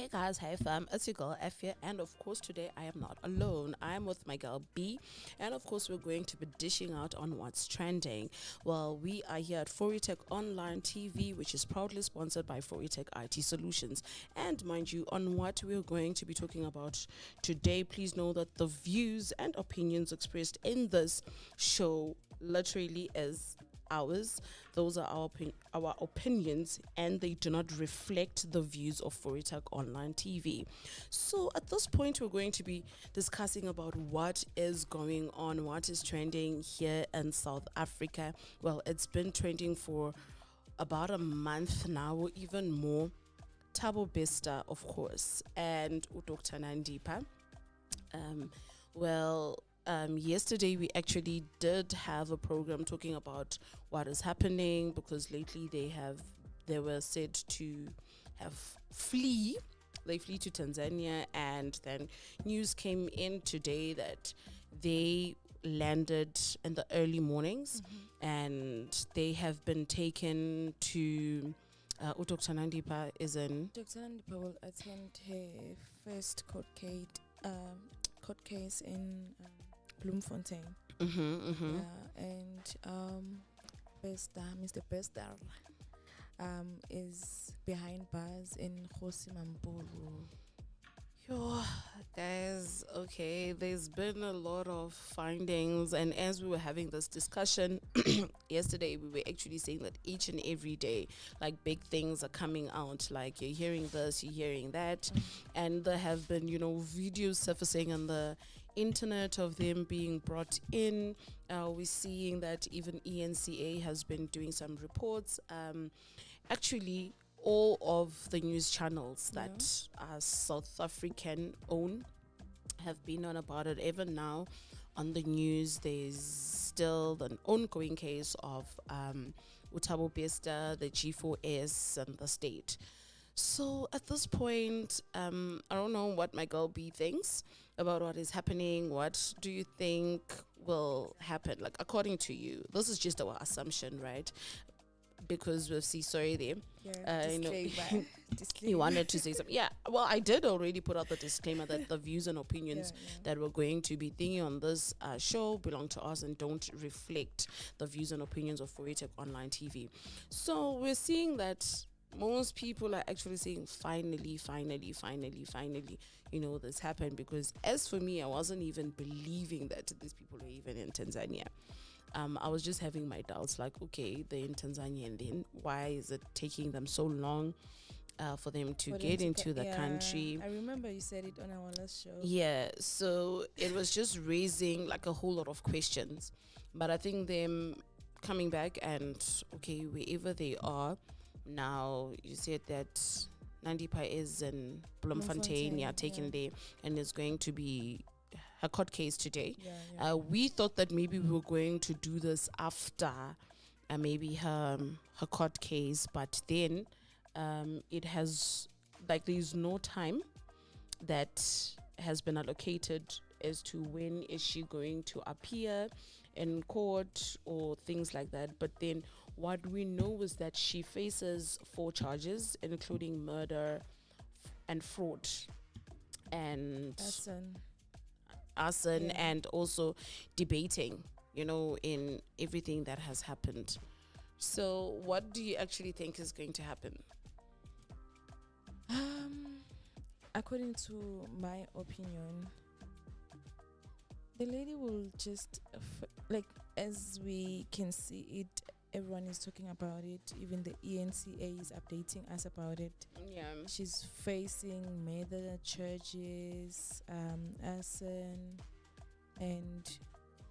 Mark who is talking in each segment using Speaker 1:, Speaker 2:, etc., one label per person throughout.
Speaker 1: Hey guys, hey fam, it's your girl Afia, and of course today I am not alone. I'm with my girl B, and of course we're going to be dishing out on what's trending. Well, we are here at Foritech Online TV, which is proudly sponsored by Foritech IT Solutions. And mind you, on what we're going to be talking about today, please know that the views and opinions expressed in this show literally is ours. Those are our opinions, and they do not reflect the views of Foritech Online TV. So at this point, we're going to be discussing about what is going on, what is trending here in South Africa. Well, it's been trending for about a month now, or even more. Thabo Bester, of course, and Dr. Nandipa. Um, yesterday we actually did have a program talking about what is happening, because lately they were said to have flee. They flee to Tanzania, and then news came in today that they landed in the early mornings, and they have been taken to. Dr. Nandipa is in.
Speaker 2: Dr. Nandipa will attend her first court case in Bloemfontein. Yeah, and Mr. Bester is behind bars in Kgosi Mampuru.
Speaker 1: Yo, guys, okay, there's been a lot of findings, and as we were having this discussion yesterday, we were actually saying that each and every day, like, big things are coming out. Like, you're hearing this, you're hearing that, and there have been, videos surfacing on the internet of them being brought in. We're seeing that even ENCA has been doing some reports. Actually, all of the news channels that are South African own have been on about it. Even now on the news, there's still an ongoing case of Thabo Bester, the G4S, and the state. So at this point, I don't know what my girl B thinks about what is happening. What do you think will happen? Like, according to you, this is just our assumption, right? Because we'll see, sorry there.
Speaker 2: Disclaimer.
Speaker 1: You wanted to say something. Yeah, well, I did already put out the disclaimer that the views and opinions that we're going to be thinking on this show belong to us and don't reflect the views and opinions of Foritech Online TV. So we're seeing that most people are actually saying finally, this happened. Because as for me, I wasn't even believing that these people are even in Tanzania. I was just having my doubts, like, okay, they're in Tanzania, and then why is it taking them so long for them to get into the country?
Speaker 2: I remember you said it on our last show.
Speaker 1: Yeah, so it was just raising like a whole lot of questions. But I think them coming back and, okay, wherever they are now, you said that Nandipa is in Bloemfontein, taken there, and is going to be her court case today. We thought that maybe we were going to do this after maybe her court case, but then it has, like, there's no time that has been allocated as to when is she going to appear in court or things like that. But then what we know is that she faces 4 charges, including murder and fraud and arson, and also debating, in everything that has happened. So what do you actually think is going to happen?
Speaker 2: According to my opinion, the lady will just as we can see it, everyone is talking about it. Even the ENCA is updating us about it. She's facing murder charges, arson, and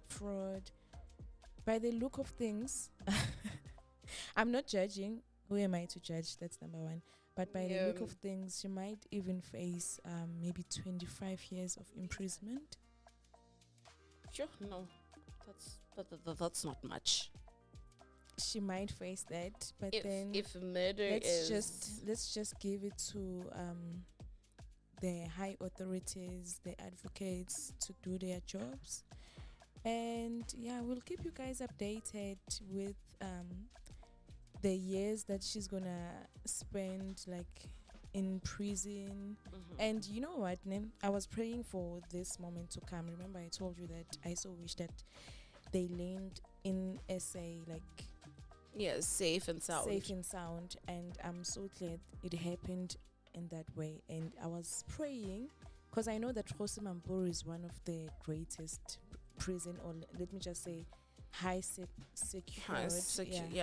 Speaker 2: fraud. By the look of things, I'm not judging. Who am I to judge? That's number one. But by the look of things, she might even face maybe 25 years of imprisonment.
Speaker 1: Sure, no, that's not much.
Speaker 2: She might face that, but
Speaker 1: if murder
Speaker 2: let's just give it to the high authorities, the advocates, to do their jobs. And we'll keep you guys updated with the years that she's gonna spend, like, in prison. And you know what, Nim? I was praying for this moment to come. Remember, I told you that I so wish that they land in SA, like
Speaker 1: Yeah, safe and sound.
Speaker 2: safe and sound. And I'm so glad it happened in that way. And I was praying because I know that Khosi Mampuru is one of the greatest prison, or let me just say, secured,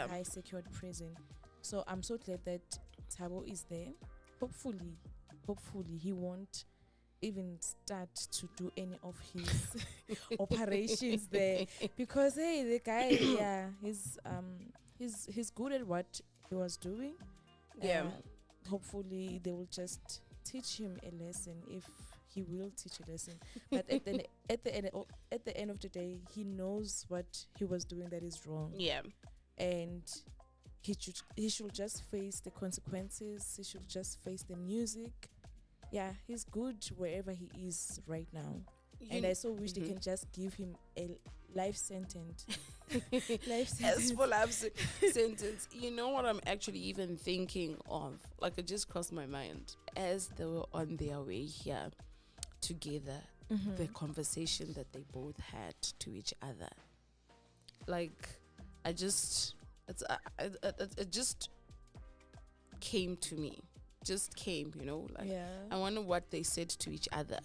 Speaker 2: high secured prison. So I'm so glad that Thabo is there. Hopefully he won't even start to do any of his operations there, because hey, the guy, yeah, he's good at what he was doing.
Speaker 1: Yeah.
Speaker 2: Hopefully they will just teach him a lesson, if he will teach a lesson. But at the end of the day, he knows what he was doing that is wrong.
Speaker 1: Yeah.
Speaker 2: And he should just face the consequences. He should just face the music. Yeah, he's good wherever he is right now. And I so wish they can just give him a life sentence.
Speaker 1: As for life sentence, you know what I'm actually even thinking of? Like, it just crossed my mind as they were on their way here together. The conversation that they both had to each other, like, it just came to me. Just came, like,
Speaker 2: Yeah.
Speaker 1: I wonder what they said to each other.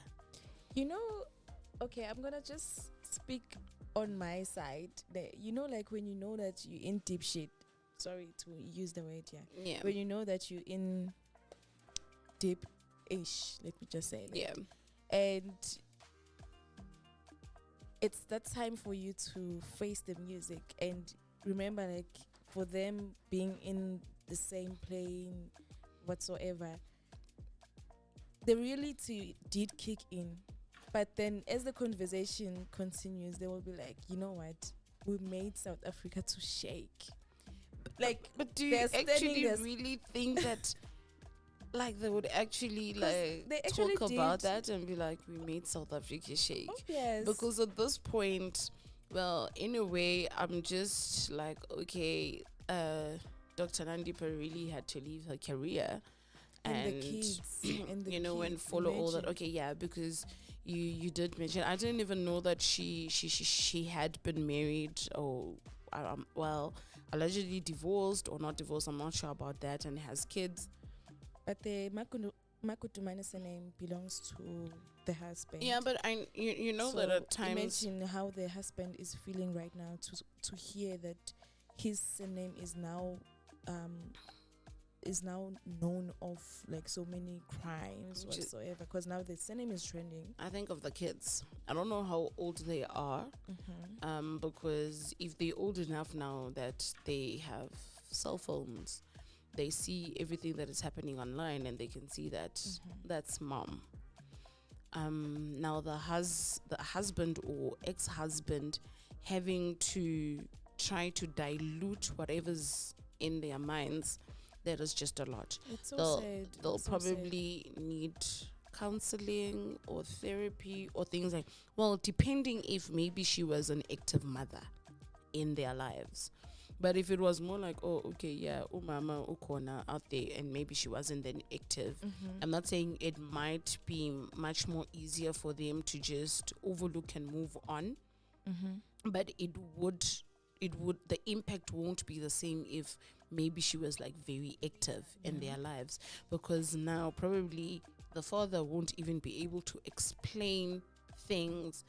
Speaker 2: Okay, I'm gonna just speak on my side. Like when you know that you're in deep shit. Sorry to use the word,
Speaker 1: Yeah.
Speaker 2: When you know that you're in deep-ish, let me just say that.
Speaker 1: Yeah.
Speaker 2: And it's that time for you to face the music. And remember, like, for them being in the same plane, whatsoever, the reality did kick in. But then as the conversation continues, they will be like, you know what, we made South Africa to shake. Like,
Speaker 1: but do you actually really think that, like, they would actually talk about that and be like, we made South Africa shake?
Speaker 2: Oh, yes.
Speaker 1: Because at this point, well, in a way, I'm just like, okay, Dr. Nandipa really had to leave her career
Speaker 2: and the kids and the
Speaker 1: and follow all that. Okay, yeah, because you did mention, I didn't even know that she had been married, or well, allegedly divorced or not divorced, I'm not sure about that, and has kids.
Speaker 2: But the Makutumane's name belongs to the husband.
Speaker 1: Yeah, but you know
Speaker 2: so
Speaker 1: that at times,
Speaker 2: imagine how the husband is feeling right now to hear that his surname is now known of, like, so many crimes whatsoever, because now the surname is trending.
Speaker 1: I think of the kids. I don't know how old they are, because if they're old enough now that they have cell phones, they see everything that is happening online, and they can see that that's mom. Now the husband or ex-husband having to try to dilute whatever's in their minds, that is just a lot.
Speaker 2: It's so sad.
Speaker 1: They'll probably need counseling or therapy or things like, well, depending if maybe she was an active mother in their lives. But if it was more like, oh, okay, yeah, mama ukona out there, and maybe she wasn't then active, I'm not saying it might be much more easier for them to just overlook and move on, but the impact won't be the same if maybe she was like very active in their lives, because now probably the father won't even be able to explain things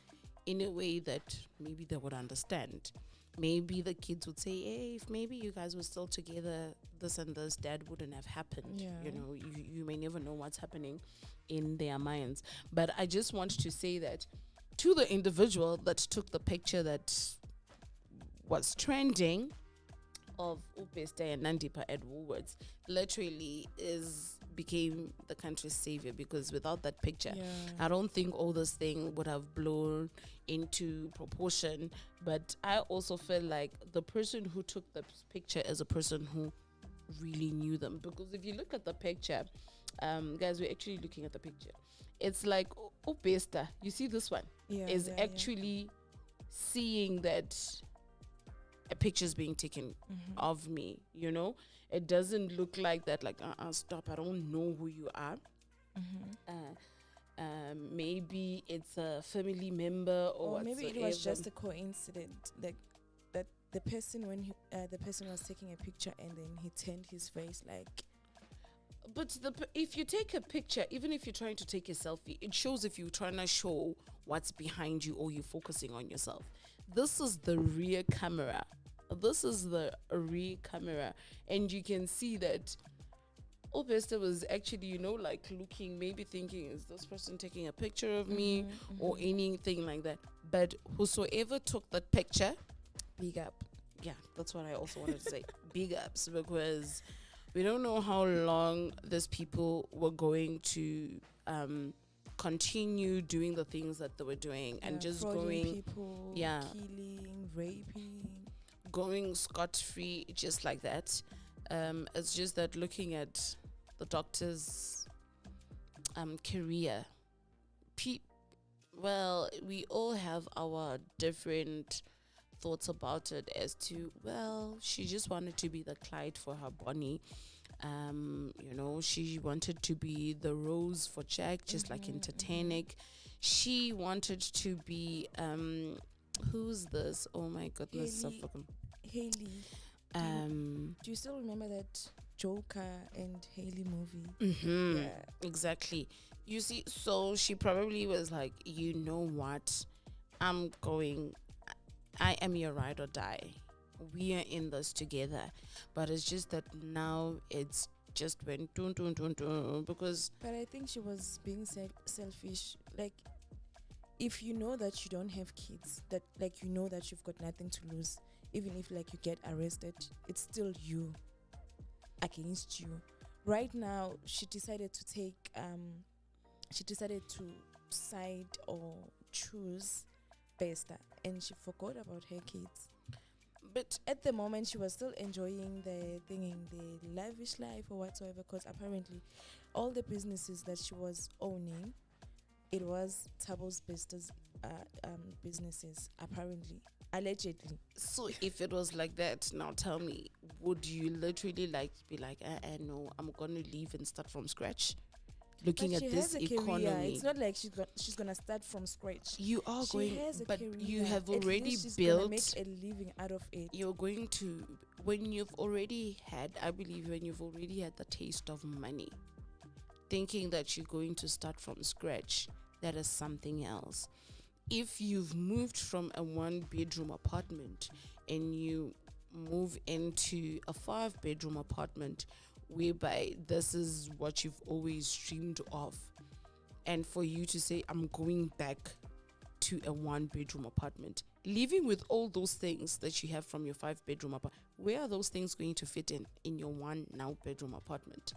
Speaker 1: in a way that maybe they would understand. Maybe the kids would say, hey, if maybe you guys were still together, this and this, dad wouldn't have happened. You may never know what's happening in their minds. But I just want to say that to the individual that took the picture that was trending of Upeste and Nandipa at Woolworths, literally became the country's savior, because without that picture, I don't think all this thing would have blown into proportion. But I also feel like the person who took the picture is a person who really knew them, because if you look at the picture, guys, we're actually looking at the picture, it's like Upeste, you see this one, is actually seeing that a picture's being taken of me, you know. It doesn't look like that, like, stop, I don't know who you are. Maybe it's a family member or
Speaker 2: maybe
Speaker 1: whatsoever.
Speaker 2: it was just a coincidence, like that the person when the person was taking a picture and then he turned his face like.
Speaker 1: But if you take a picture, even if you're trying to take a selfie, it shows if you're trying to show what's behind you or you're focusing on yourself. This is the rear camera. This is the rear camera. And you can see that Bester was actually, you know, like looking, maybe thinking, is this person taking a picture of me or anything like that? But whosoever took that picture,
Speaker 2: Big up.
Speaker 1: yeah, that's what I also wanted to say. Big ups, because we don't know how long these people were going to continue doing the things that they were doing and just going,
Speaker 2: people, killing, raping,
Speaker 1: going scot-free just like that. It's just that looking at the doctor's career, well, we all have our different thoughts about it as to, well, she just wanted to be the Clyde for her Bonnie. You know, she wanted to be the Rose for Jack, just like in Titanic. She wanted to be who's this? Oh my goodness,
Speaker 2: Haley. Do you still remember that Joker and Haley movie?
Speaker 1: Yeah, exactly. You see, so she probably was like, you know what, I am your ride or die. We are in this together. But it's just that now it's just went dun dun dun dun, because.
Speaker 2: But I think she was being selfish. Like, if you know that you don't have kids, that like you know that you've got nothing to lose, even if like you get arrested, it's still you against you. Right now, she decided to side or choose Bester, and she forgot about her kids. But at the moment, she was still enjoying the lavish life or whatsoever, because apparently all the businesses that she was owning, it was Thabo Bester'S businesses, apparently, allegedly.
Speaker 1: So if it was like that, now tell me, would you literally like be like, no, I'm gonna leave and start from scratch? Looking at this economy,
Speaker 2: career. It's not like she's gonna start from scratch.
Speaker 1: You are going, but
Speaker 2: career.
Speaker 1: you have
Speaker 2: At
Speaker 1: already
Speaker 2: least she's
Speaker 1: built.
Speaker 2: gonna make a living out of it.
Speaker 1: You're going to, when you've already had, I believe, when you've already had the taste of money, thinking that you're going to start from scratch, that is something else. If you've moved from a 1-bedroom apartment and you move into a 5-bedroom apartment, whereby this is what you've always dreamed of, and for you to say, I'm going back to a 1-bedroom apartment, living with all those things that you have from your 5-bedroom apartment, where are those things going to fit in your 1-bedroom apartment?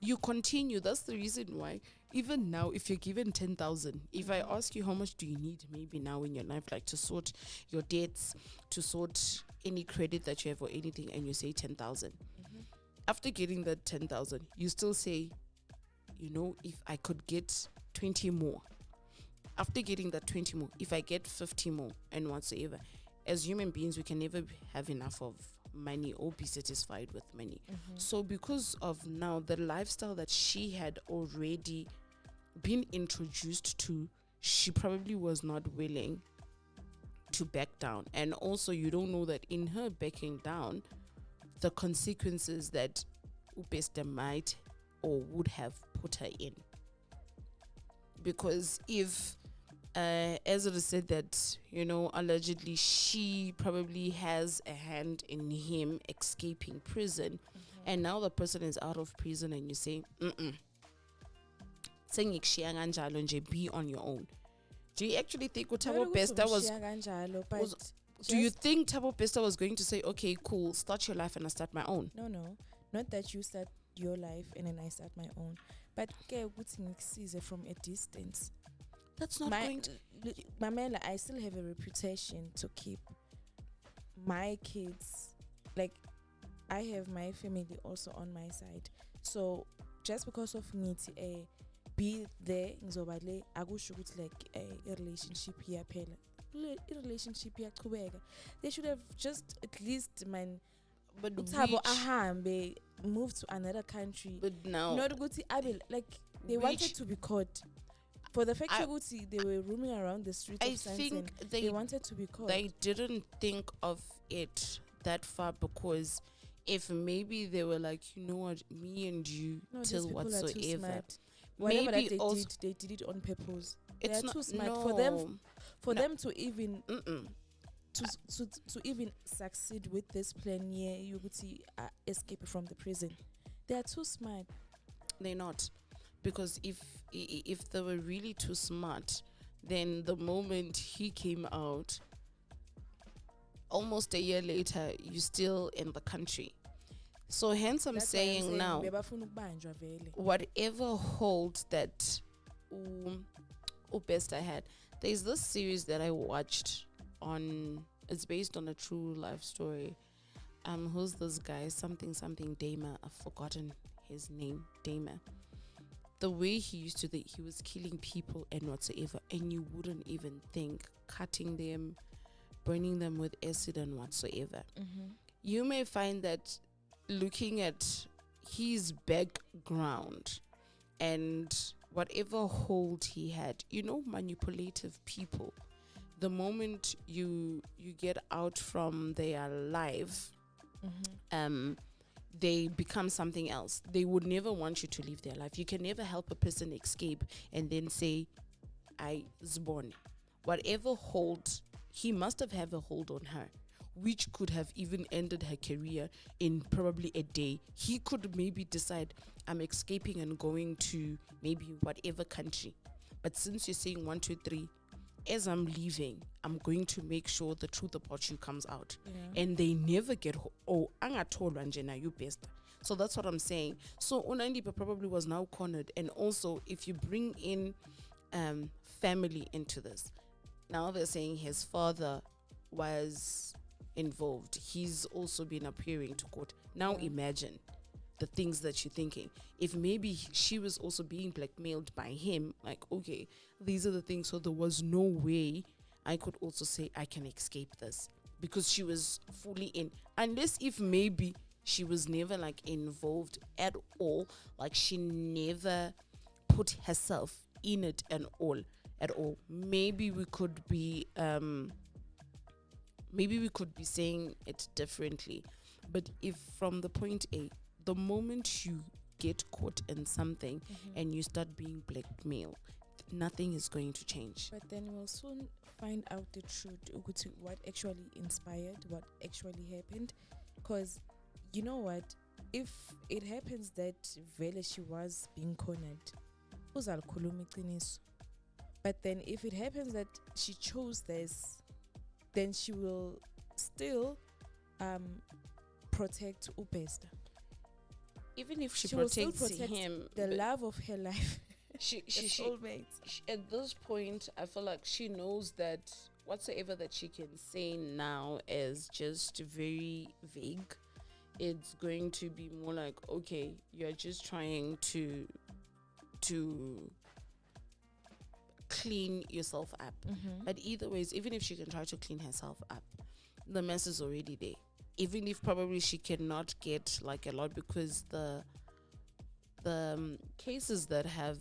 Speaker 1: You continue. That's the reason why even now, if you're given 10,000, if I ask you how much do you need maybe now in your life, like to sort your debts, to sort any credit that you have or anything, and you say 10,000, after getting that 10,000, you still say, you know, if I could get 20 more, after getting that 20 more, if I get 50 more and whatsoever, as human beings, we can never have enough of money or be satisfied with money. So because of now the lifestyle that she had already been introduced to, she probably was not willing to back down. And also, you don't know that in her backing down, the consequences that Bester might or would have put her in. Because if Ezra said that, you know, allegedly she probably has a hand in him escaping prison, and now the person is out of prison, and you say, be on your own. Do you actually think Thabo Bester was? Do you think Thabo Bester was going to say, okay, cool, start your life and I start my own?
Speaker 2: No, not that you start your life and then I start my own, but from a distance.
Speaker 1: That's not going to.
Speaker 2: Mamela, I still have a reputation to keep. My kids, like, I have my family also on my side. So just because of me to be there, ngizobale akusho ukuthi like a relationship here phela. relationship iyaqhubeka. They should have just at least man
Speaker 1: But
Speaker 2: uThabo
Speaker 1: which,
Speaker 2: ahambe move to another country.
Speaker 1: but now,
Speaker 2: Not ukuthi abe like they wanted
Speaker 1: which
Speaker 2: to be caught. For the fact
Speaker 1: I,
Speaker 2: that they were roaming around the streets
Speaker 1: I
Speaker 2: of Santon,
Speaker 1: think
Speaker 2: they wanted to be caught.
Speaker 1: they didn't think of it that far, because if maybe they were like, you know what, me and you
Speaker 2: No, these
Speaker 1: till
Speaker 2: people are too
Speaker 1: whatsoever,
Speaker 2: smart. Whatever
Speaker 1: maybe
Speaker 2: that they
Speaker 1: also
Speaker 2: did it on purpose. They
Speaker 1: it's
Speaker 2: are
Speaker 1: not
Speaker 2: too smart
Speaker 1: no,
Speaker 2: for
Speaker 1: no,
Speaker 2: them to even
Speaker 1: mm-mm.
Speaker 2: to even succeed with this plan. Yeah, you would see escape from the prison. They are too smart.
Speaker 1: They're not, because if they were really too smart, then the moment he came out, almost a year later, you're still in the country. So hence I'm
Speaker 2: That's why
Speaker 1: saying now,
Speaker 2: bebafuna ukubanjwa vele.
Speaker 1: whatever hold that Bester had, there's this series that I watched on. It's based on a true life story. Who's this guy? Something Damer. I've forgotten his name. Damer. The way he used to, he was killing people and whatsoever, and you wouldn't even think cutting them, burning them with acid and whatsoever.
Speaker 2: Mm-hmm.
Speaker 1: You may find that looking at his background and whatever hold he had, manipulative people, the moment you get out from their life,
Speaker 2: Mm-hmm.
Speaker 1: They become something else. They would never want you to live their life. You can never help a person escape and then say, I was born. Whatever hold, he must have had a hold on her, which could have even ended her career in probably a day. He could maybe decide, I'm escaping and going to maybe whatever country. But since you're saying 1, 2, 3, as I'm leaving, I'm going to make sure the truth about you comes out.
Speaker 2: Yeah.
Speaker 1: And they never get, angatholwa njena, you best. So that's what I'm saying. So Unandipa probably was now cornered. And also, if you bring in family into this, now they're saying his father was involved. He's also been appearing to court. Now imagine the things that you're thinking. If maybe she was also being blackmailed by him, like, okay, these are the things. So there was no way I could also say I can escape this, because she was fully in. Unless if maybe she was never like involved at all, like she never put herself in it at all. Maybe we could be saying it differently. But if from the point A, the moment you get caught in something and you start being blackmailed, nothing is going to change.
Speaker 2: But then we'll soon find out the truth, what actually inspired, what actually happened. Because you know what? If it happens that vele she was being cornered, uzalikhuluma iqiniso. But then if it happens that she chose this, then she will still protect Ubester.
Speaker 1: Even if she
Speaker 2: will still
Speaker 1: protects
Speaker 2: protect
Speaker 1: him,
Speaker 2: the love of her life.
Speaker 1: she
Speaker 2: soulmates.
Speaker 1: At this point, I feel like she knows that whatsoever that she can say now is just very vague. It's going to be more like, okay, you're just trying to clean yourself up. But either ways, even if she can try to clean herself up, the mess is already there. Even if probably she cannot get like a lot, because the cases that have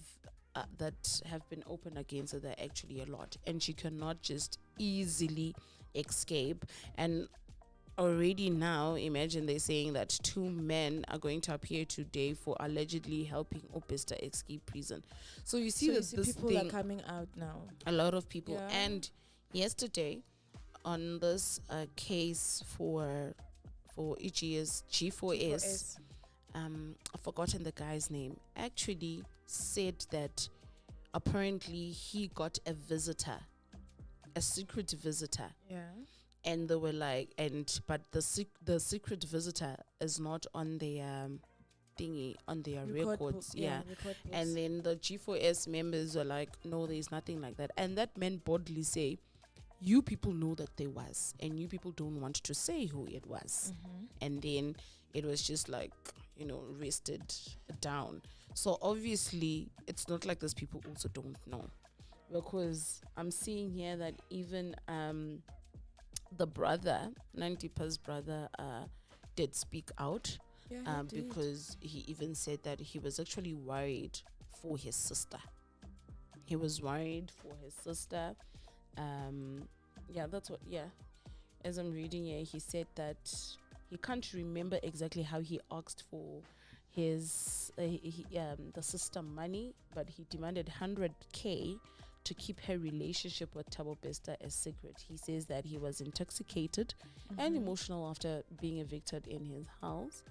Speaker 1: been opened against her, they're actually a lot, and she cannot just easily escape. And already now, imagine they're saying that 2 men are going to appear today for allegedly helping Bester escape prison. So you see that this
Speaker 2: people
Speaker 1: thing,
Speaker 2: are coming out now.
Speaker 1: a lot of people.
Speaker 2: Yeah.
Speaker 1: And yesterday, on this case for EGS G4S, I've forgotten the guy's name, actually said that apparently he got a secret visitor.
Speaker 2: Yeah.
Speaker 1: And they were like, but the secret visitor is not on their thingy, on their records.
Speaker 2: Record
Speaker 1: And then the G4S members were like, no, there's nothing like that. And that man boldly say, you people know that there was, and you people don't want to say who it was. And then it was just like, rested down. So obviously, it's not like those people also don't know. because I'm seeing here that even the brother, Nantipa's brother, did speak out,
Speaker 2: Yeah, he did.
Speaker 1: because he even said that he was actually worried for his sister. He was worried for his sister. Yeah, that's what. Yeah, as I'm reading here, he said that he can't remember exactly how he asked for his the sister money, but he demanded 100K to keep her relationship with Thabo Bester a secret. He says that he was intoxicated and emotional after being evicted in his house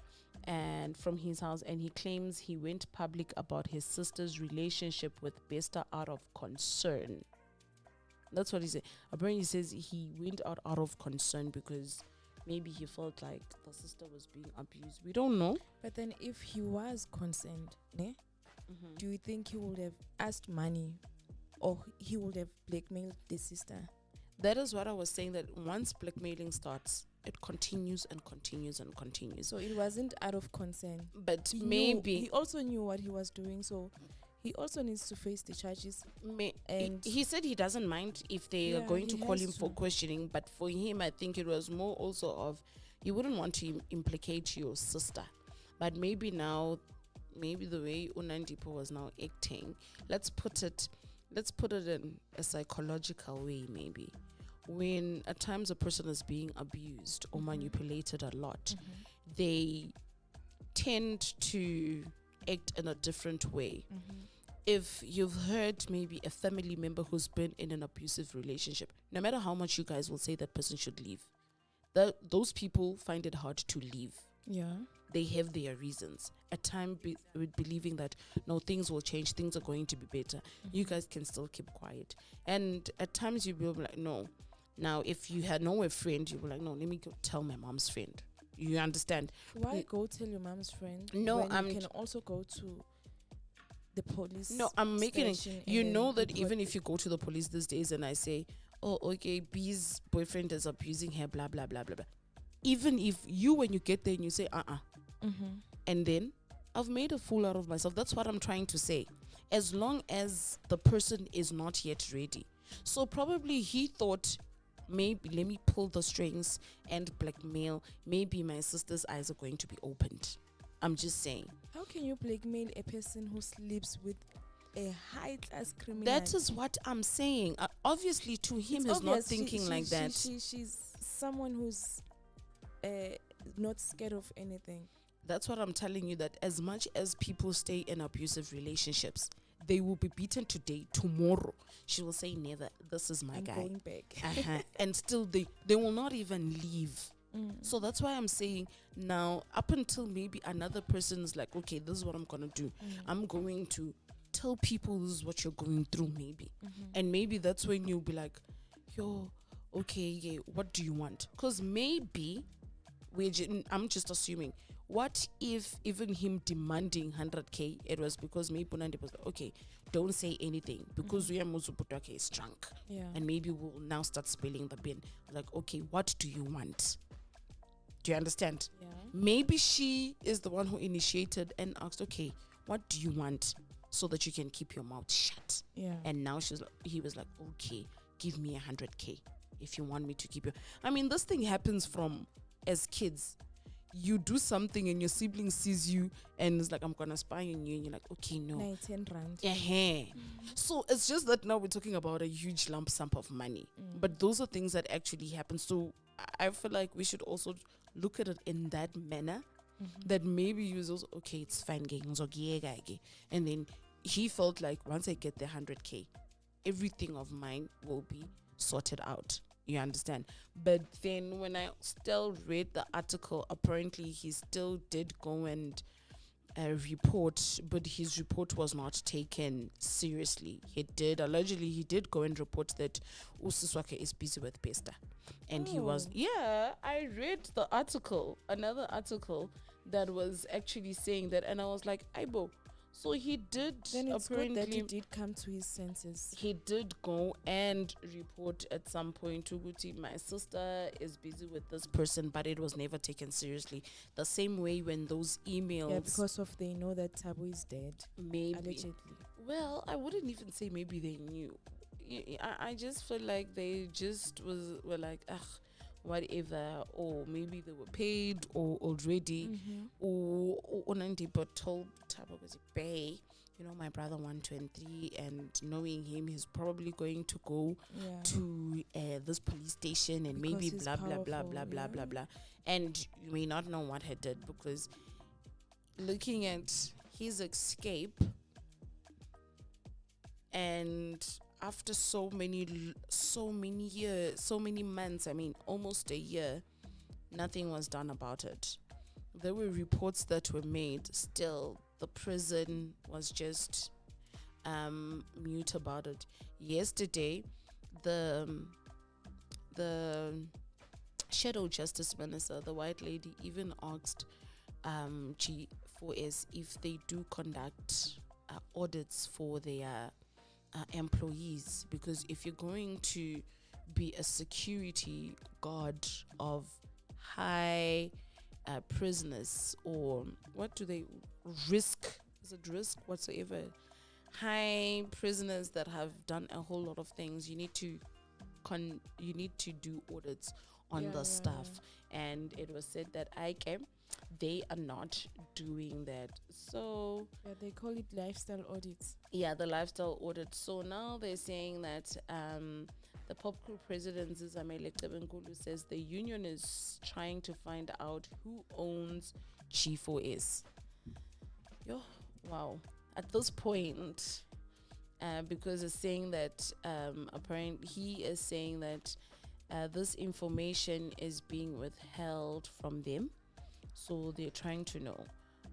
Speaker 1: and from his house, and he claims he went public about his sister's relationship with Bester out of concern. That's what he said. Apparently, he says he went out of concern because maybe he felt like the sister was being abused. We don't know.
Speaker 2: But then, if he was concerned, ne, do you think he would have asked money, or he would have blackmailed the sister?
Speaker 1: That is what I was saying, that once blackmailing starts, it continues and continues and continues.
Speaker 2: So it wasn't out of concern.
Speaker 1: But
Speaker 2: He
Speaker 1: maybe
Speaker 2: he also knew what he was doing, so he also needs to face the charges. And
Speaker 1: he said he doesn't mind if they are
Speaker 2: Yeah,
Speaker 1: going
Speaker 2: he
Speaker 1: to call
Speaker 2: has
Speaker 1: him for
Speaker 2: to.
Speaker 1: questioning, but for him, I think it was more also of you wouldn't want to implicate your sister. But maybe now, maybe the way Unandipo was now acting, let's put it in a psychological way. Maybe when at times a person is being abused or manipulated a lot, they tend to act in a different way. If you've heard maybe a family member who's been in an abusive relationship, no matter how much you guys will say that person should leave, those people find it hard to leave.
Speaker 2: yeah,
Speaker 1: They have their reasons. At time with believing that no, things will change, things are going to be better. You guys can still keep quiet. And at times you will be like, no. Now, if you had know a friend, you will like, no, let me go tell my mom's friend. You understand?
Speaker 2: why go tell your mom's friend?
Speaker 1: No,
Speaker 2: when you can also go to the police.
Speaker 1: No, I'm making it.
Speaker 2: station
Speaker 1: You
Speaker 2: and
Speaker 1: know
Speaker 2: then
Speaker 1: that
Speaker 2: report
Speaker 1: even if you go to the police these days and I say, oh, okay, B's boyfriend is abusing her, blah, blah, blah, blah, blah. Even if you, when you get there and you say, and then I've made a fool out of myself. That's what I'm trying to say. As long as the person is not yet ready. So probably he thought, maybe let me pull the strings and blackmail. Maybe my sister's eyes are going to be opened. I'm just saying.
Speaker 2: How can you blackmail a person who sleeps with a high class criminal?
Speaker 1: That is what I'm saying. Obviously, to him, he's not thinking like that.
Speaker 2: She's someone who's not scared of anything.
Speaker 1: That's what I'm telling you, that as much as people stay in abusive relationships, they will be beaten today. Tomorrow, she will say, never, this is my
Speaker 2: I'm
Speaker 1: guy.
Speaker 2: going back.
Speaker 1: And still, they will not even leave. So that's why I'm saying now, up until maybe another person is like, okay, this is what I'm going to do. I'm going to tell people this is what you're going through, maybe. And maybe that's when you'll be like, yo, okay, yeah, what do you want? Because maybe, I'm just assuming, what if even him demanding 100K, it was because maybe Bunandi was like, okay, don't say anything because we are Muzuputake is drunk.
Speaker 2: Yeah.
Speaker 1: And maybe we'll now start spilling the bin. Like, okay, what do you want? Do you understand?
Speaker 2: Yeah.
Speaker 1: Maybe she is the one who initiated and asked, okay, what do you want so that you can keep your mouth shut?
Speaker 2: Yeah.
Speaker 1: And now he was like, okay, give me 100K if you want me to keep you. I mean, this thing happens from as kids. You do something and your sibling sees you and is like, I'm gonna spy on you, and you're like, okay, no.
Speaker 2: 10 rand.
Speaker 1: So it's just that now we're talking about a huge lump sum of money. But those are things that actually happen. So I feel like we should also look at it in that manner. That maybe he was also, okay, it's fine, and then he felt like once I get the 100K, everything of mine will be sorted out. You understand? But then when I still read the article, apparently he still did go and report, but his report was not taken seriously. He did go and report that Usiswake is busy with Bester. And he was, I read the article, another article that was actually saying that, and I was like, Aibo. So he did,
Speaker 2: Then it's
Speaker 1: apparently,
Speaker 2: good that he did come to his senses.
Speaker 1: he did go and report at some point to Guti, my sister is busy with this person, but it was never taken seriously. The same way when those emails,
Speaker 2: Yeah, because of they know that Thabo is dead.
Speaker 1: maybe,
Speaker 2: Allegedly.
Speaker 1: well, I wouldn't even say maybe they knew. I just feel like they just were like, ugh, whatever, or maybe they were paid or already, or 90, but told Thabo was pay. My brother 123, and knowing him, he's probably going to go
Speaker 2: Yeah.
Speaker 1: to this police station and
Speaker 2: Because
Speaker 1: maybe
Speaker 2: he's
Speaker 1: blah blah blah
Speaker 2: powerful,
Speaker 1: blah blah
Speaker 2: yeah.
Speaker 1: blah blah, and you may not know what he did, because looking at his escape, and after so many years, so many months, I mean almost a year, nothing was done about it. There were reports that were made, still the prison was just mute about it. Yesterday, the shadow justice minister, the white lady, even asked G4S if they do conduct audits for their employees, because if you're going to be a security guard of high prisoners, or what do they risk? Is it risk whatsoever? High prisoners that have done a whole lot of things. You need to do audits on the stuff, and it was said that they are not doing that. So
Speaker 2: they call it lifestyle audits.
Speaker 1: yeah, the lifestyle audit. So now they're saying that the Pop Crew president Zizamele Tebenkulu says the union is trying to find out who owns G4S. Yo, wow. At this point, because it's saying that apparently he is saying that this information is being withheld from them, so they're trying to know,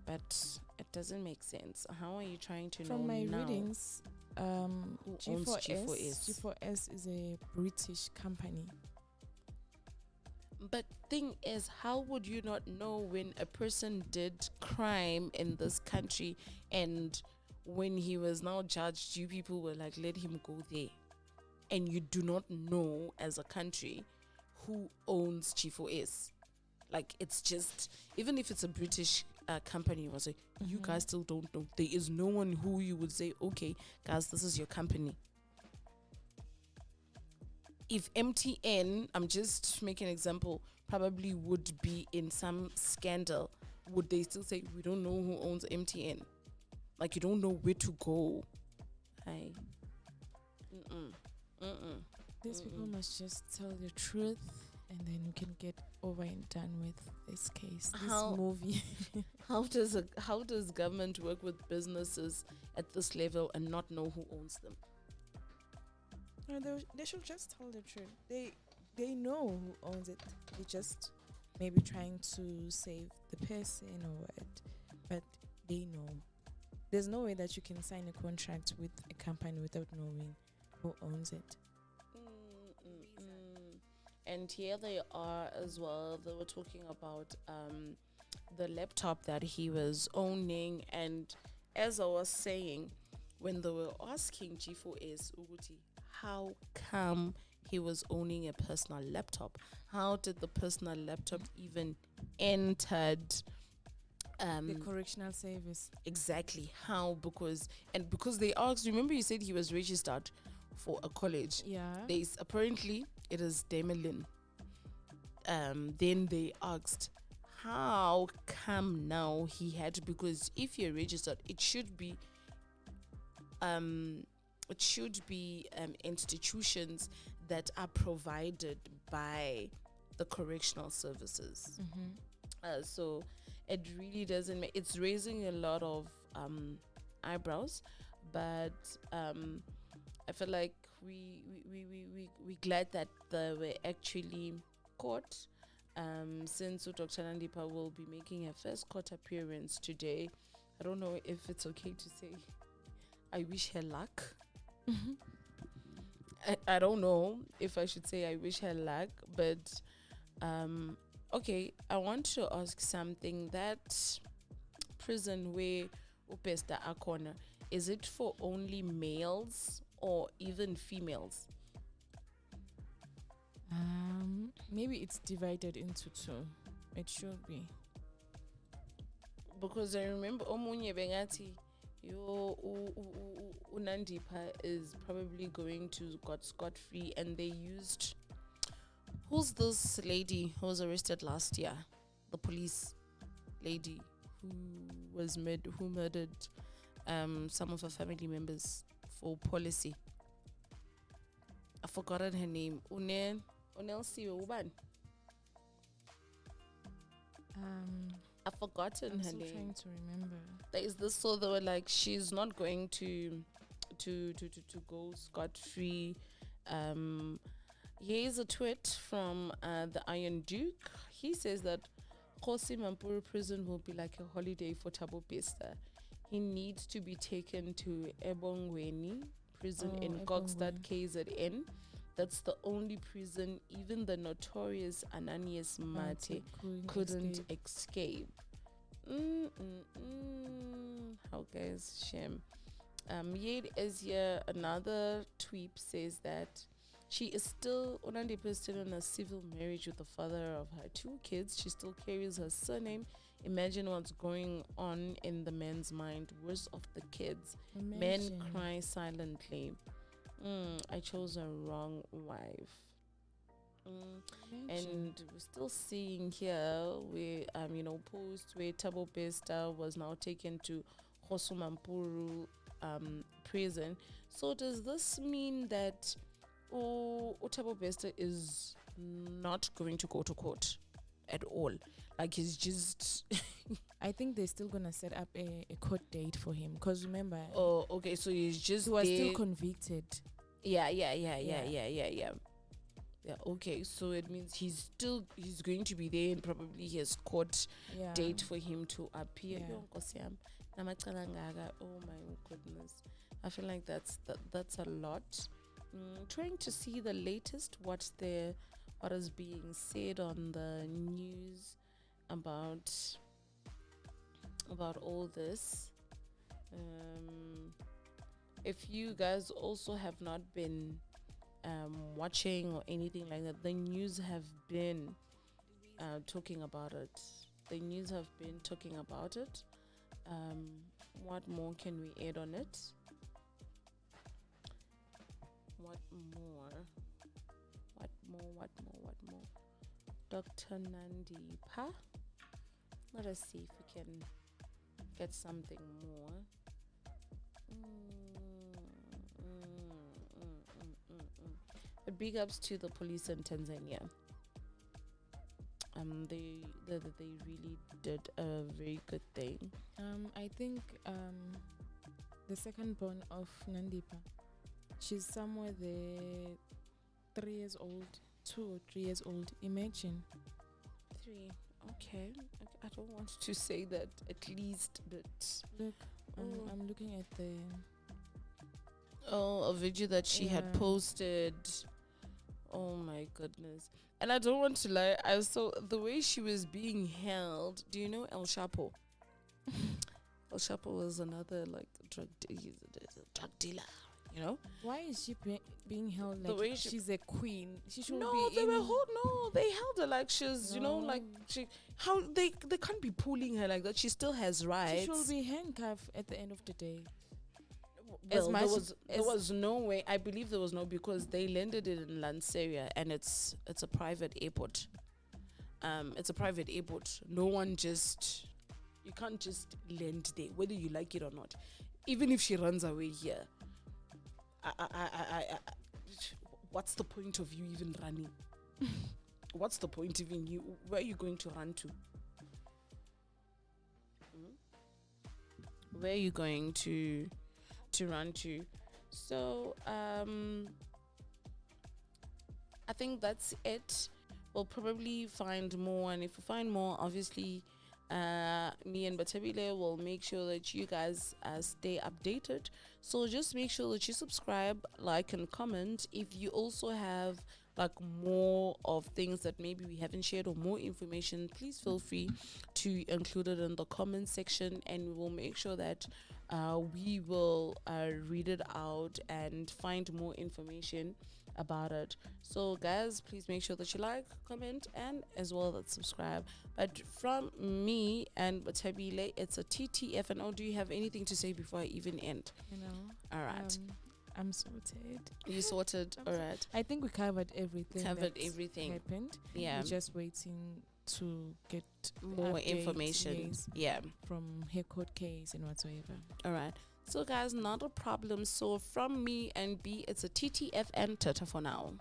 Speaker 1: but it doesn't make sense. How are you trying to know
Speaker 2: From my
Speaker 1: now?
Speaker 2: readings,
Speaker 1: Who owns G4S?
Speaker 2: G4S is a British company.
Speaker 1: But thing is, how would you not know when a person did crime in this country, and when he was now judged, you people were like, let him go there, and you do not know as a country who owns G4S? Like, it's just, even if it's a British company, was like, you guys still don't know. There is no one who you would say, okay, guys, this is your company. If MTN, I'm just making an example, probably would be in some scandal, would they still say, we don't know who owns MTN? Like, you don't know where to go. Hi.
Speaker 2: These people must just tell the truth, and then we can get over and done with this case, this movie.
Speaker 1: How does government work with businesses at this level and not know who owns them?
Speaker 2: No, they should just tell the truth. They know who owns it. They just maybe trying to save the person or what, but they know. There's no way that you can sign a contract with a company without knowing who owns it.
Speaker 1: And here they are as well. They were talking about the laptop that he was owning, and as I was saying, when they were asking G4S Uguti, how come he was owning a personal laptop? How did the personal laptop even entered
Speaker 2: The correctional service?
Speaker 1: Exactly how? Because they asked, remember you said he was registered for a college.
Speaker 2: Yeah.
Speaker 1: There's apparently it is Demelin. Then they asked, how come now he had, because if you're registered, it should be institutions that are provided by the correctional services. So it really doesn't make, it's raising a lot of eyebrows, but I feel like we glad that they were actually caught, since Dr. Nandipa will be making her first court appearance today. I don't know if it's okay to say I wish her luck. I don't know if I should say I wish her luck, but okay, I want to ask something. That prison where Upesta Akona, is it for only males or even females?
Speaker 2: Maybe it's divided into two. It should be.
Speaker 1: Because I remember Omunye Bengati, Unandipa is probably going to got scot free, and they used, who's this lady who was arrested last year? The police lady who murdered some of her family members for policy. I forgotten her name. Unel Siwe Uban. I've forgotten
Speaker 2: I'm
Speaker 1: her
Speaker 2: still
Speaker 1: name.
Speaker 2: trying to remember.
Speaker 1: There is this, so they were like, she's not going to go scot free. Here's a tweet from the Iron Duke. He says that Khosi Mampuru prison will be like a holiday for Thabo Bester. He needs to be taken to Ebongweni prison in Kokstad, KZN. That's the only prison even the notorious Ananias Mate couldn't escape. How guys, shame. Yet as here, another tweet says that she is still, Onandipa is still in a civil marriage with the father of her 2 kids. She still carries her surname. Imagine what's going on in the man's mind. Worst of the kids. Men cry silently. I chose a wrong wife. And we're still seeing here where posts where Thabo Bester was now taken to Hosumampuru prison. So does this mean that Thabo Bester is not going to go to court at all? Like, he's just
Speaker 2: I think they're still gonna set up a court date for him, because remember,
Speaker 1: oh, okay, so he
Speaker 2: was still convicted.
Speaker 1: Yeah, okay, so it means he's going to be there, and probably his court date for him to appear. Oh my goodness, I feel like that's a lot. Trying to see the latest, what is being said on the news about all this. If you guys also have not been watching or anything like that, the news have been talking about it. What more can we add on it? What more? Dr. Nandipa. Let us see if we can get something more. But big ups to the police in Tanzania. They really did a very good thing.
Speaker 2: I think the second born of Nandipa, she's somewhere there, 3 years old, 2 or 3 years old. Imagine.
Speaker 1: 3. Okay. I don't want to say that at least, but
Speaker 2: look, I'm looking at the
Speaker 1: a video that she had posted. Oh my goodness. And I don't want to lie, I saw the way she was being held. Do you know El Chapo? El Chapo was another drug dealer, you know?
Speaker 2: Why is she being held
Speaker 1: The
Speaker 2: like
Speaker 1: way
Speaker 2: she's a queen? She should
Speaker 1: no,
Speaker 2: be
Speaker 1: they held her like she's, how they can't be pulling her like that. She still has rights.
Speaker 2: She should be handcuffed at the end of the day.
Speaker 1: Well, there was no way. I believe there was no, because they landed it in Lanseria, and it's a private airport. It's a private airport. No one you can't just land there, whether you like it or not. Even if she runs away here, what's the point of you even running? What's the point of you? Where are you going to run to? Where are you going to run to? So I think that's it. We'll probably find more, and if we find more, obviously me and Bathabile will make sure that you guys stay updated. So just make sure that you subscribe, like, and comment. If you also have more of things that maybe we haven't shared, or more information, please feel free to include it in the comment section, and we will make sure that we will read it out and find more information about it. So guys, please make sure that you like, comment, and as well as subscribe. But from me and Bathabile, it's a TTFNO. Do you have anything to say before I even end?
Speaker 2: You know.
Speaker 1: All right.
Speaker 2: I'm sorted.
Speaker 1: You sorted. All right.
Speaker 2: I think we covered everything.
Speaker 1: Covered
Speaker 2: that's
Speaker 1: everything.
Speaker 2: Happened.
Speaker 1: Yeah.
Speaker 2: We're just waiting to get
Speaker 1: More
Speaker 2: updates,
Speaker 1: information.
Speaker 2: yes,
Speaker 1: Yeah.
Speaker 2: from her court case and whatsoever.
Speaker 1: All right. So guys, not a problem. So from me and B, it's a TTFN. Tata for now.